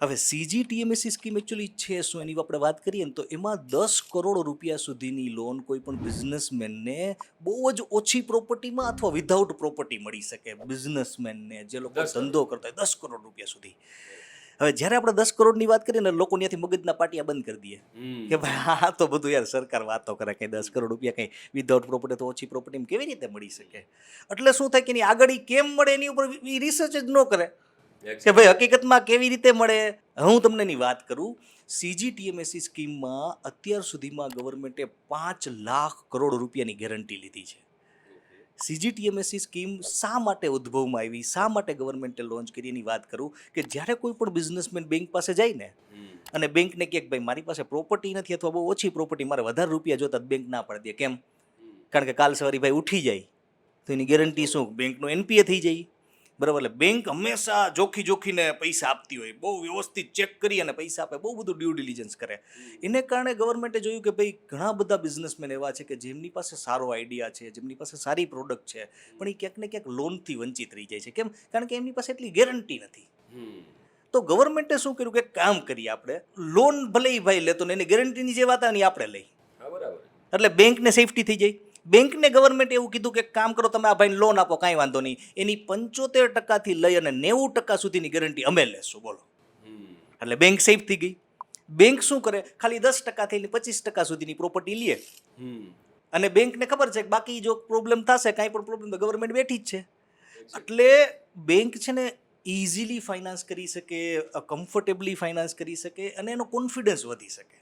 હવે સીજીટીએમએસી scheme actually છે શું એની આપણે વાત કરીએ ને તો એમાં 10 કરોડ રૂપિયા સુધીની લોન કોઈ પણ બિઝનેસમેનને બહુ જ ઓછી પ્રોપર્ટીમાં અથવા વિધાઉટ પ્રોપર્ટી મળી શકે. બિઝનેસમેનને જે લોકો 10 કરોડ. ધંધો કરતા હોય 10 કરોડ રૂપિયા સુધી. હવે જ્યારે આપણે 10 કરોડની વાત કરીએ ને લોકો ત્યાંથી મગજના પાટિયા બંધ કરી દઈએ કે ભાઈ આ તો બધું યાર સરકાર વાતો કરે કે 10 કરોડ રૂપિયા કંઈ વિધાઉટ પ્રોપર્ટી તો ઓછી પ્રોપર્ટીમાં કેવી રીતે મળી શકે. એટલે શું થાય કે એની આગળ ઈ કેમ મળે એની ઉપર રિસર્ચ જ ન કરે કે ભાઈ હકીકતમાં કેવી રીતે મળે. હું તમને એની વાત કરું. સીજીટીએમએસી સ્કીમમાં અત્યાર સુધીમાં ગવર્મેન્ટે 5 લાખ કરોડ રૂપિયાની ગેરંટી લીધી છે. સીજીટીએમએસી સ્કીમ શા માટે ઉદ્ભવમાં આવી, શા માટે ગવર્મેન્ટે લોન્ચ કરી એની વાત કરું કે જ્યારે કોઈ પણ બિઝનેસમેન બેંક પાસે જાય ને અને બેંકને કહે કે ભાઈ મારી પાસે પ્રોપર્ટી નથી અથવા બહુ ઓછી પ્રોપર્ટી, મારે વધારે રૂપિયા જોતા, બેંક ના પાડી દે. કેમ? કારણ કે કાલ સવારે ભાઈ ઉઠી જાય તો એની ગેરંટી શું? બેંકનો એનપીએ થઈ જાય. બરાબર. એટલે બેંક હંમેશા જોખીને પૈસા આપતી હોય, બહુ વ્યવસ્થિત ચેક કરી અને પૈસા આપે, બહુ બધું ડ્યુ ડિલિજન્સ કરે. એને કારણે ગવર્મેન્ટે જોયું કે ભાઈ ઘણા બધા બિઝનેસમેન એવા છે કે જેમની પાસે સારો આઈડિયા છે, જેમની પાસે સારી પ્રોડક્ટ છે, પણ એ ક્યાંક ને ક્યાંક લોનથી વંચિત રહી જાય છે. કેમ? કારણ કે એમની પાસે એટલી ગેરંટી નથી. તો ગવર્મેન્ટે શું કર્યું કે કામ કરીએ આપણે, લોન ભલે એ ભાઈ લેતો ને એની ગેરંટીની જે વાત આવે ને આપણે લઈ, બરાબર. એટલે બેંકને સેફટી થઈ જાય. બેંકને ગવર્મેન્ટ એવું કીધું કે કામ કરો, તમે આ ભાઈને લોન આપો, કાંઈ વાંધો નહીં, એની 75% લઈ અને 90% સુધીની ગેરંટી અમે લેશું. બોલો. એટલે બેંક સેફ થઈ ગઈ. બેંક શું કરે, ખાલી 10% થી 25% સુધીની પ્રોપર્ટી લે અને બેંકને ખબર છે કે બાકી જો પ્રોબ્લેમ થશે, કાંઈ પણ પ્રોબ્લેમ, તો ગવર્મેન્ટ બેઠી જ છે. એટલે બેંક છે ને ઇઝીલી ફાઇનાન્સ કરી શકે, કમ્ફર્ટેબલી ફાઇનાન્સ કરી શકે અને એનો કોન્ફિડન્સ વધી શકે.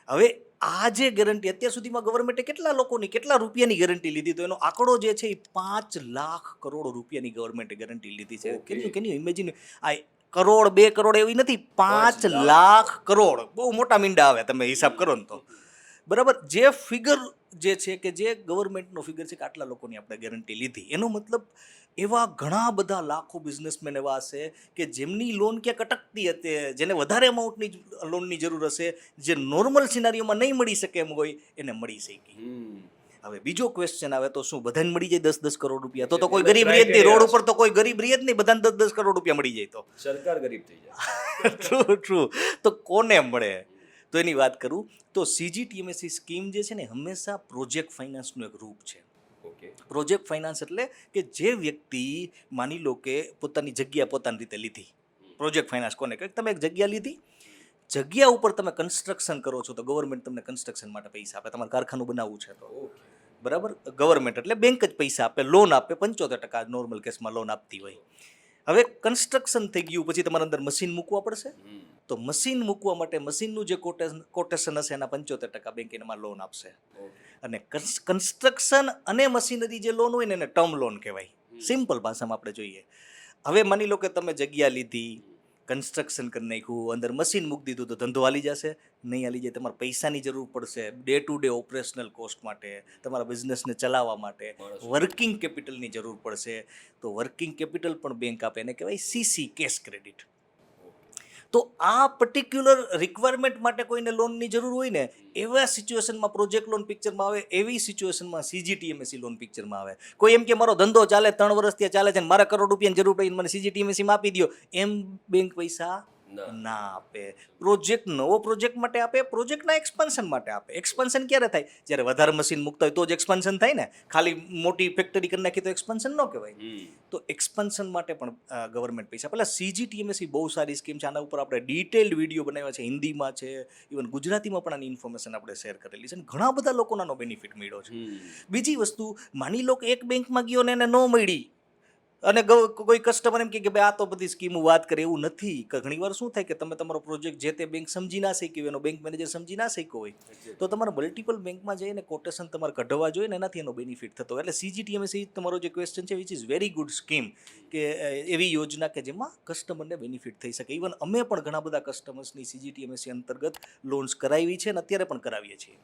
હવે આ જે ગેરંટી અત્યાર સુધીમાં ગવર્મેન્ટે કેટલા લોકોની કેટલા રૂપિયાની ગેરંટી લીધી, તો એનો આંકડો જે છે એ 5 લાખ કરોડ રૂપિયાની ગવર્મેન્ટે ગેરંટી લીધી છે. Can you imagine? આ કરોડ 2 કરોડ એવી નથી, 5 લાખ કરોડ. બહુ મોટા મીંડા આવે તમે હિસાબ કરો ને તો. બરાબર. જે ફિગર જે છે કે જે ગવર્મેન્ટનો ફિગર છે કે આટલા લોકોની આપણે ગેરંટી લીધી, એનો મતલબ એવા ઘણા બધા લાખો બિઝનેસમેન એવા હશે કે જેમની લોન ક્યાંક અટકતી હતી, જેને વધારે અમાઉન્ટની લોનની જરૂર હશે, જે નોર્મલ સિનારીઓમાં નહીં મળી શકે એમ હોય, એને મળી શકી. હવે બીજો ક્વેશ્ચન આવે તો શું બધાને મળી જાય 10-10 કરોડ રૂપિયા? તો કોઈ ગરીબ રહે જ નહીં. રોડ ઉપર તો કોઈ ગરીબ રહે જ નહીં, બધાને 10-10 કરોડ રૂપિયા મળી જાય તો સરકાર ગરીબ થઈ જાય. ટ્રુ. તો કોને મળે? તો એની વાત કરું તો સીજીટીએમએસી સ્કીમ જે છે ને હંમેશા પ્રોજેક્ટ ફાઇનાન્સનું એક રૂપ છે. પ્રોજેક્ટ ફાઇનાન્સ એટલે કે જે વ્યક્તિ માની લો કે પોતાની જગ્યા પોતાની રીતે લીધી, પ્રોજેક્ટ ફાઇનાન્સ કોને કહે? તમે એક જગ્યા લીધી, જગ્યા ઉપર તમે કન્સ્ટ્રક્શન કરો છો તો ગવર્મેન્ટ તમને કન્સ્ટ્રક્શન માટે પૈસા આપે. તમારે કારખાનું બનાવવું છે તો બરાબર, ગવર્મેન્ટ એટલે બેંક જ પૈસા આપે, લોન આપે. 75% નોર્મલ કેસમાં લોન આપતી હોય. હવે કન્સ્ટ્રક્શન થઈ ગયું પછી તમારે અંદર મશીન મૂકવા પડશે, તો મશીન મૂકવા માટે મશીનનું જે કોટેશન હશે એના 75% બેંક એમાં લોન આપશે. અને કન્સ્ટ્રક્શન અને મશીનરી જે લોન હોય ને એને ટર્મ લોન કહેવાય. સિમ્પલ ભાષામાં આપણે જોઈએ. હવે માની લો કે તમે જગ્યા લીધી, કન્સ્ટ્રક્શન કરી નાખ્યું, અંદર મશીન મૂકી દીધું, તો ધંધો હાલી જશે? નહીં હાલી જાય. તમારે પૈસાની જરૂર પડશે day to day operational cost માટે, તમારા બિઝનેસને ચલાવવા માટે વર્કિંગ કેપિટલની જરૂર પડશે. તો વર્કિંગ કેપિટલ પણ બેંક આપે, એને કહેવાય સીસી, કેશ ક્રેડિટ. તો આ પર્ટિક્યુલર રિક્વાયરમેન્ટ માટે કોઈને લોનની જરૂર હોય ને, એવા સિચ્યુએશનમાં પ્રોજેક્ટ લોન પિક્ચરમાં આવે, એવી સિચ્યુએશનમાં સીજીટીએમએસી લોન પિક્ચરમાં આવે. કોઈ એમ કે મારો ધંધો ચાલે 3 વર્ષ ત્યાં ચાલે છે ને મારે કરોડ રૂપિયાની જરૂર પડી, મને સીજીટીએમએસીમાં આપી દો, એમ બેંક પૈસા ના આપે. પ્રોજેક્ટ નવો પ્રોજેક્ટ માટે આપે, પ્રોજેક્ટના એક્સપાન્શન માટે આપે. એક્સપાન્શન ક્યારે થાય? જ્યારે વધારે મશીન મૂકતા હોય તો જ એક્સપાન્શન થાય ને. ખાલી મોટી ફેક્ટરી કરી નાખી તો એક્સપાન્શન ન કહેવાય. તો એક્સપાન્શન માટે પણ ગવર્મેન્ટ પૈસા. પહેલાં સીજીટીએમએસી બહુ સારી સ્કીમ છે. આના ઉપર આપણે ડિટેલ્ડ વિડીયો બનાવ્યા છે, હિન્દીમાં છે, ઇવન ગુજરાતીમાં પણ આની ઇન્ફોર્મેશન આપણે શેર કરેલી છે અને ઘણા બધા લોકોને આનો બેનિફિટ મળ્યો છે. બીજી વસ્તુ, માની લો કે એક બેંકમાં ગયો ને એને ન મળી અને કોઈ કસ્ટમર એમ કે ભાઈ આ તો બધી સ્કીમો વાત કરે, એવું નથી. ઘણી વાર શું થાય કે તમે તમારો પ્રોજેક્ટ જે તે બેંક સમજી ના શક્યો, એનો બેંક મેનેજર સમજી ના શક્યો હોય, તો તમારે મલ્ટિપલ બેંકમાં જઈને કોટેશન તમારે કઢવા જોઈએ ને, એનાથી એનો બેનિફિટ થતો હોય. એટલે સીજીટીએમએસી તમારો જે ક્વેશ્ચન છે which is very good scheme, કે એવી યોજના કે જેમાં કસ્ટમરને બેનિફિટ થઈ શકે. ઇવન અમે પણ ઘણા બધા કસ્ટમર્સની સીજીટીએમએસી અંતર્ગત લોન્સ કરાવી છે અને અત્યારે પણ કરાવીએ છીએ.